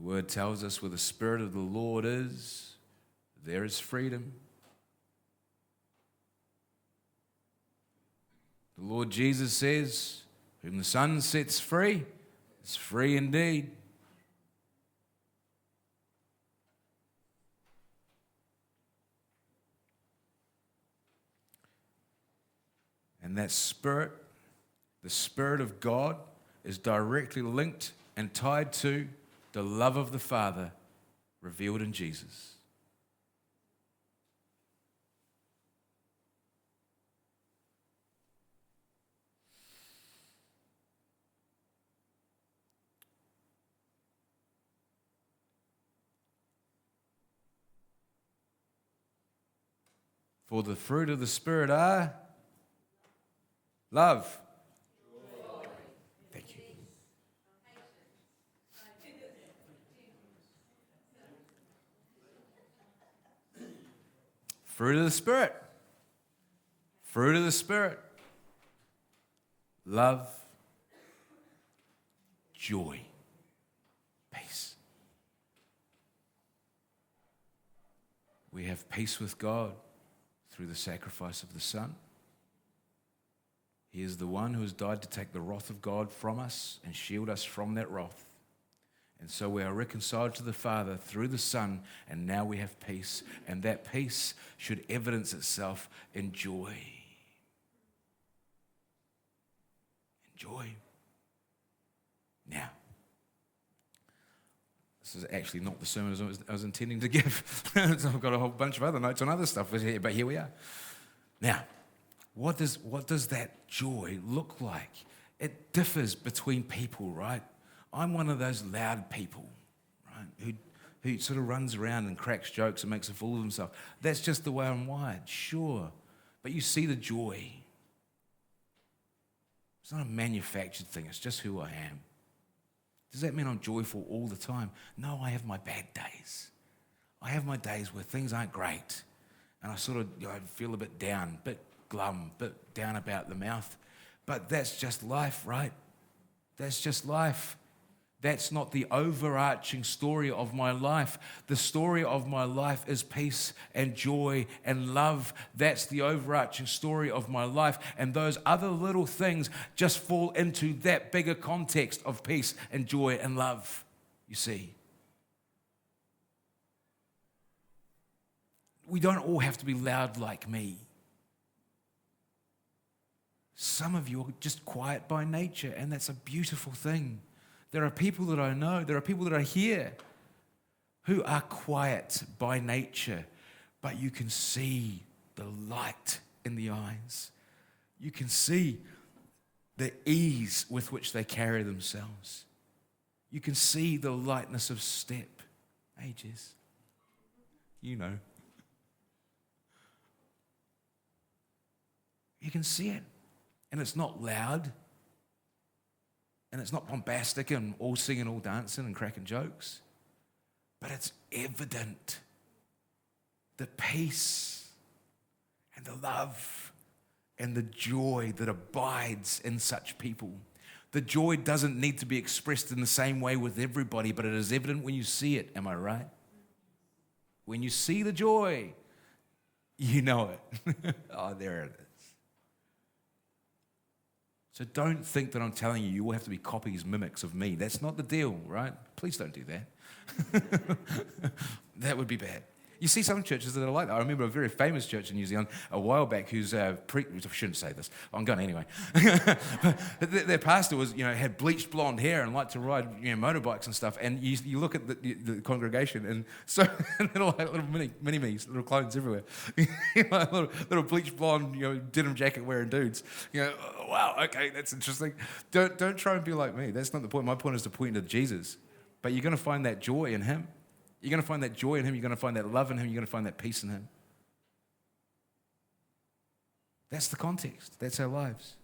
The word tells us where the Spirit of the Lord is, there is freedom. The Lord Jesus says, whom the Son sets free is free indeed. And that Spirit, the Spirit of God, is directly linked and tied to the love of the Father revealed in Jesus. For the fruit of the Spirit are love. Thank you. Fruit of the Spirit. Fruit of the Spirit. Love, joy, peace. We have peace with God through the sacrifice of the Son. He is the one who has died to take the wrath of God from us and shield us from that wrath. And so we are reconciled to the Father through the Son, and now we have peace. And that peace should evidence itself in joy. In joy. Now, this is actually not the sermon I was intending to give. So I've got a whole bunch of other notes on other stuff, but here we are. Now, what does that joy look like? It differs between people, right? I'm one of those loud people, right, who sort of runs around and cracks jokes and makes a fool of himself. That's just the way I'm wired, sure. But you see the joy. It's not a manufactured thing. It's just who I am. Does that mean I'm joyful all the time? No, I have my bad days. I have my days where things aren't great. And I sort of feel a bit down, a bit glum, a bit down about the mouth. But that's just life, right? That's just life. That's not the overarching story of my life. The story of my life is peace and joy and love. That's the overarching story of my life. And those other little things just fall into that bigger context of peace and joy and love, you see. We don't all have to be loud like me. Some of you are just quiet by nature, and that's a beautiful thing. There are people that I know, there are people that are here who are quiet by nature, but you can see the light in the eyes. You can see the ease with which they carry themselves. You can see the lightness of step. Ages. You know. You can see it. And it's not loud. And it's not bombastic and all singing, all dancing and cracking jokes. But it's evident. The peace and the love and the joy that abides in such people. The joy doesn't need to be expressed in the same way with everybody, but it is evident when you see it. Am I right? When you see the joy, you know it. Oh, there it is. So don't think that I'm telling you you all have to be copies, mimics of me. That's not the deal, right? Please don't do that. That would be bad. You see some churches that are like that. I remember a very famous church in New Zealand a while back who's I shouldn't say this. I'm going anyway. Their pastor was, had bleached blonde hair and liked to ride, motorbikes and stuff. And you look at the congregation, and so little mini-me's, little clones everywhere, little bleached blonde, denim jacket wearing dudes. Wow, okay, that's interesting. Don't try and be like me. That's not the point. My point is to point to Jesus. But you're going to find that joy in Him. You're going to find that joy in Him. You're going to find that love in Him. You're going to find that peace in Him. That's the context. That's our lives.